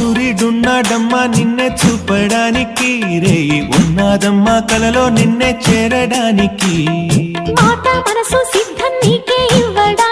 సూర్యుడున్నాడమ్మా నిన్నే చూపడానికి, రేయి ఉన్నాదమ్మా కలలో నిన్నే చేరడానికి. మాట మనసు సిద్ధం నీకే ఇవ్వడానికి.